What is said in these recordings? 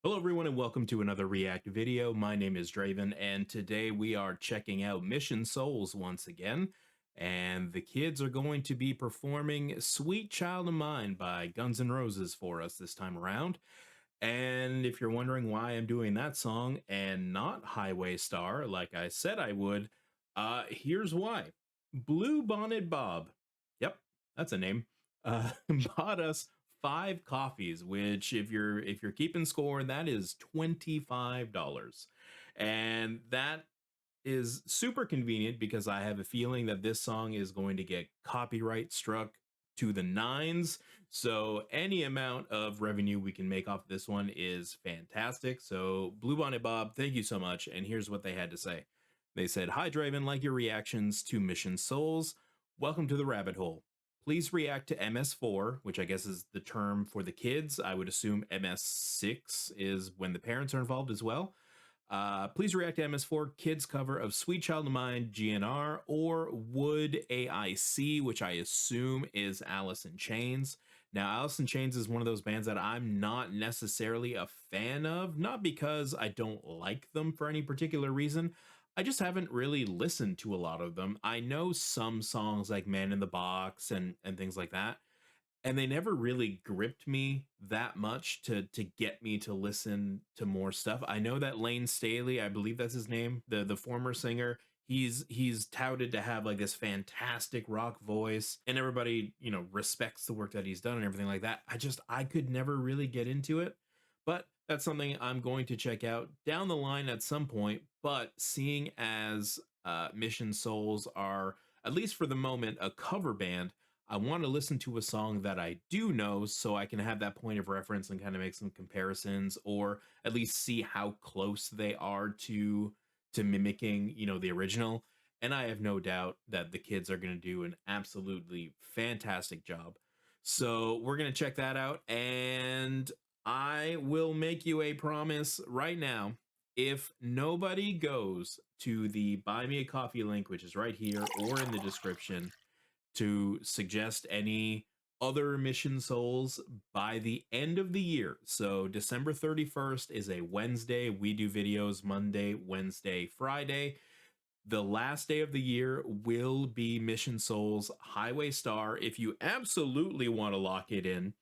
Hello everyone and welcome to another React video. My name is Draven and today we are checking out Mission Souls once again. And the kids are going to be performing Sweet Child of Mine by Guns N' Roses for us this time around. And if you're wondering why I'm doing that song and not Highway Star like I said I would, here's why. Blue Bonnet Bob, yep, that's a name, uh, bought us 5 coffees, which if you're keeping score, that is $25. And that is super convenient because I have a feeling that this song is going to get copyright struck to the nines. So any amount of revenue we can make off this one is fantastic. So Blue Bonnet Bob, thank you so much. And here's what they had to say. They said, "Hi Draven, like your reactions to Mission Souls. Welcome to the rabbit hole. Please react to MS4, which I guess is the term for the kids. I would assume MS6 is when the parents are involved as well. Please react to MS4 Kids cover of Sweet Child of Mine GNR or Would AIC, which I assume is Alice in Chains. Now, Alice in Chains is one of those bands that I'm not necessarily a fan of, not because I don't like them for any particular reason. I just haven't really listened to a lot of them. I know some songs like Man in the Box and things like that, and they never really gripped me that much to get me to listen to more stuff. I know that Lane Staley, I believe that's his name, the former singer, he's touted to have like this fantastic rock voice and everybody, respects the work that he's done and everything like that. I could never really get into it, but that's something I'm going to check out down the line at some point. But seeing as Mission Souls are, at least for the moment, a cover band, I want to listen to a song that I do know so I can have that point of reference and kind of make some comparisons, or at least see how close they are to mimicking, the original. And I have no doubt that the kids are going to do an absolutely fantastic job. So we're going to check that out, and I will make you a promise right now. If nobody goes to the Buy Me a Coffee link, which is right here or in the description, to suggest any other Mission Souls by the end of the year. So December 31st is a Wednesday. We do videos Monday, Wednesday, Friday. The last day of the year will be Mission Souls Highway Star. If you absolutely want to lock it in,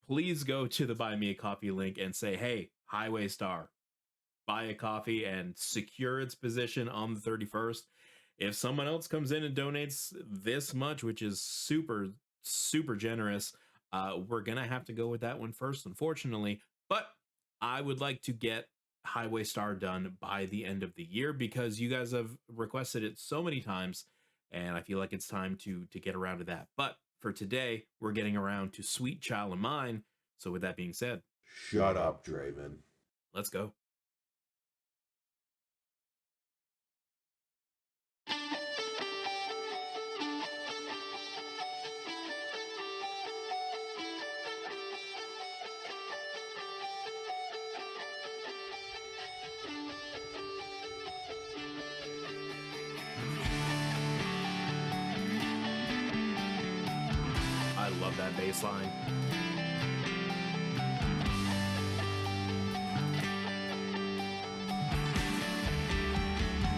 please go to the Buy Me a Coffee link and say, "Hey, Highway Star, buy a coffee," and secure its position on the 31st. If someone else comes in and donates this much, which is super, super generous, we're going to have to go with that one first, unfortunately. But I would like to get Highway Star done by the end of the year because you guys have requested it so many times, and I feel like it's time to get around to that. But for today, we're getting around to Sweet Child of Mine. So with that being said, Shut up, Draven. let's go. I love that bass line.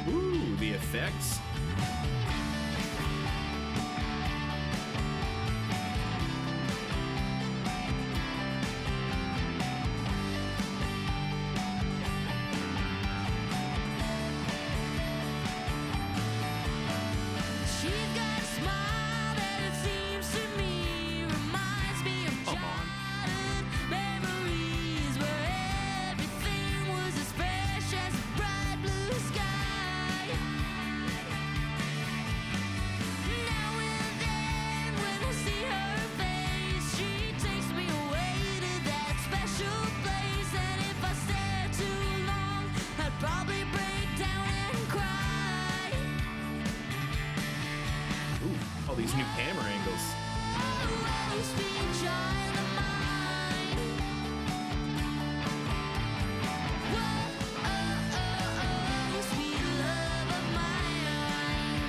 Ooh, the effects. She's got a smile that it seems to me reminds me of Come on. childhood memories where everything was as fresh as a bright blue sky. Now and then when I see her face, she takes me away to that special place. And if I stare too long, I'd probably break down and cry. Ooh, all these new camera angles. Oh, sweet child of mine. Whoa, sweet love of mine.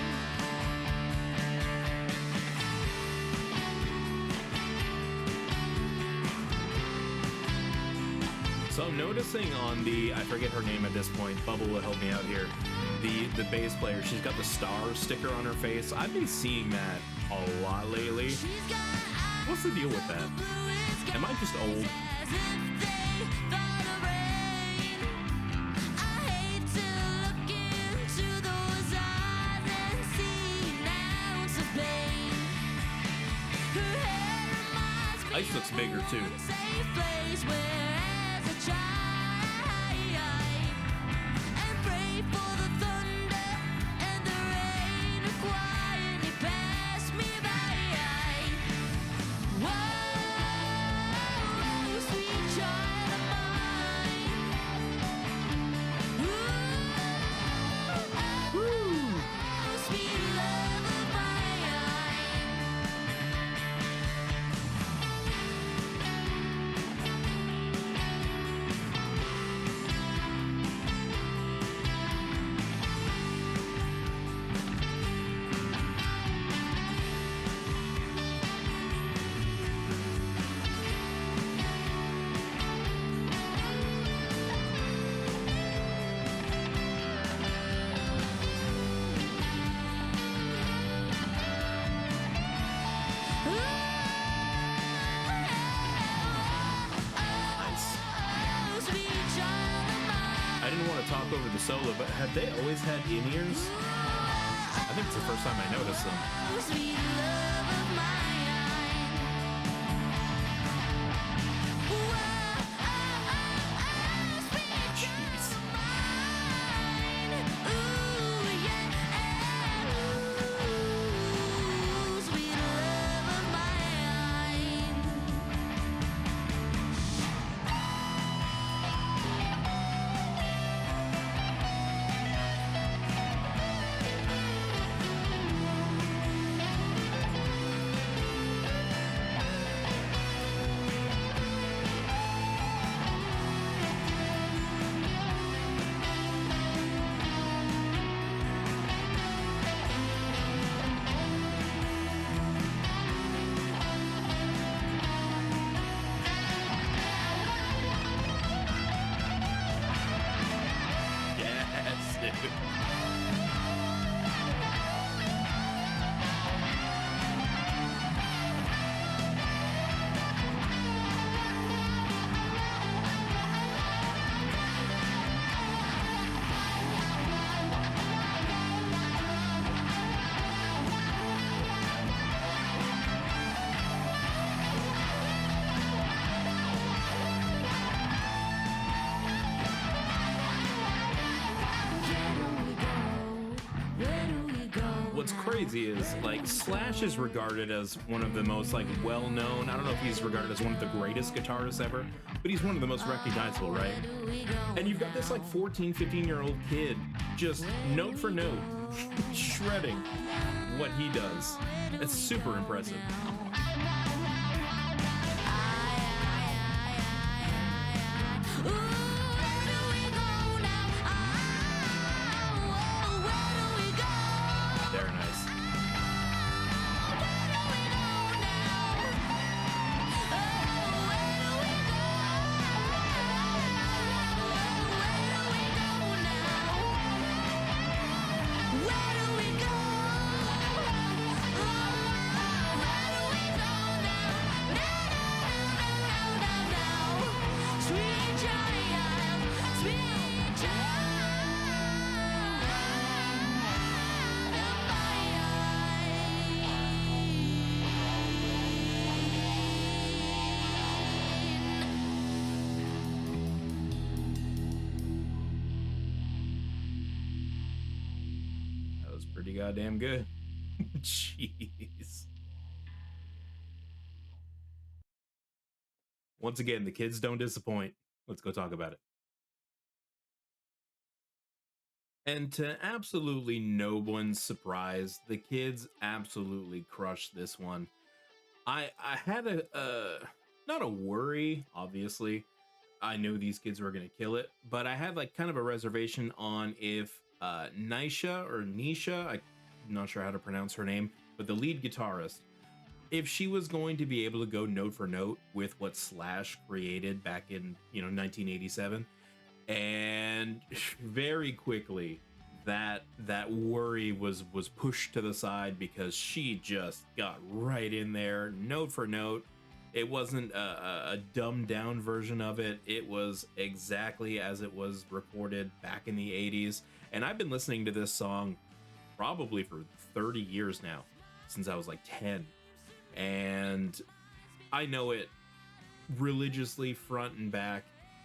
So I'm noticing on the, I forget her name at this point, Bubble will help me out here, the bass player, she's got the star sticker on her face. I've been seeing that a lot lately. What's the deal with that? Am I just old? Ice looks bigger too. Talk over the solo, but have they always had in-ears? I think it's the first time I noticed them. What's crazy is, like, Slash is regarded as one of the most, like, well-known, I don't know if he's regarded as one of the greatest guitarists ever, but he's one of the most recognizable, right? And you've got this, like, 14, 15-year-old kid just note for note shredding what he does. It's super impressive. Very nice. Pretty goddamn good. Jeez. Once again, the kids don't disappoint. Let's go talk about it. And to absolutely no one's surprise, the kids absolutely crushed this one. I had a not a worry, obviously. I knew these kids were gonna kill it, but I had like kind of a reservation on if Nisha, I'm not sure how to pronounce her name, but the lead guitarist, if she was going to be able to go note for note with what Slash created back in, 1987, and very quickly that worry was pushed to the side because she just got right in there note for note. It wasn't a dumbed down version of it. It was exactly as it was recorded back in the 80s. And I've been listening to this song probably for 30 years now, since I was like 10. And I know it religiously front and back.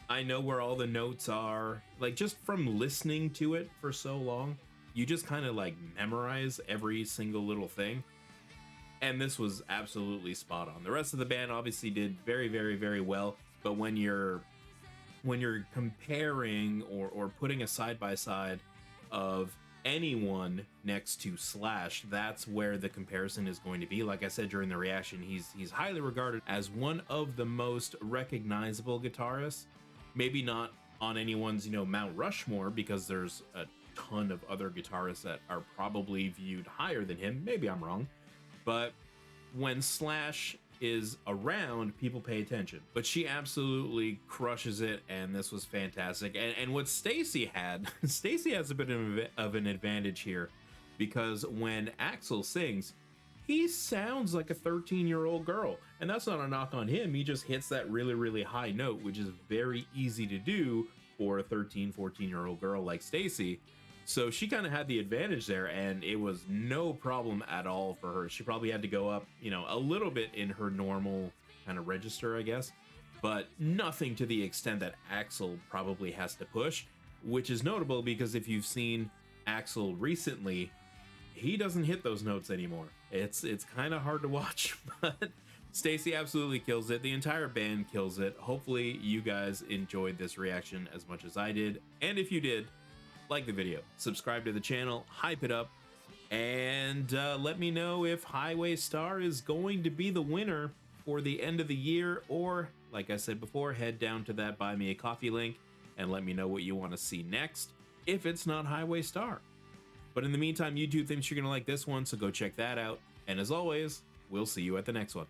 I know where all the notes are. Like, just from listening to it for so long, you just kind of like memorize every single little thing. And this was absolutely spot on. The rest of the band obviously did very, very, very well. But when you're comparing or putting a side by side of anyone next to Slash, that's where the comparison is going to be. Like I said during the reaction, he's highly regarded as one of the most recognizable guitarists. Maybe not on anyone's, Mount Rushmore, because there's a ton of other guitarists that are probably viewed higher than him. Maybe I'm wrong. But when Slash is around, people pay attention. But she absolutely crushes it, and this was fantastic. And what Stacy had, Stacy has a bit of an advantage here, because when Axl sings, he sounds like a 13-year-old girl. And that's not a knock on him. He just hits that really, really high note, which is very easy to do for a 13, 14-year-old girl like Stacy. So she kind of had the advantage there, and it was no problem at all for her. She probably had to go up, a little bit in her normal kind of register, I guess, but nothing to the extent that Axl probably has to push, which is notable because if you've seen Axl recently, he doesn't hit those notes anymore. It's kind of hard to watch, but Stacy absolutely kills it. The entire band kills it. Hopefully you guys enjoyed this reaction as much as I did, and if you did, like the video, subscribe to the channel, hype it up, and let me know if Highway Star is going to be the winner for the end of the year, or like I said before, head down to that Buy Me a Coffee link and let me know what you want to see next if it's not Highway Star. But in the meantime, YouTube thinks you're gonna like this one, so go check that out, and as always, we'll see you at the next one.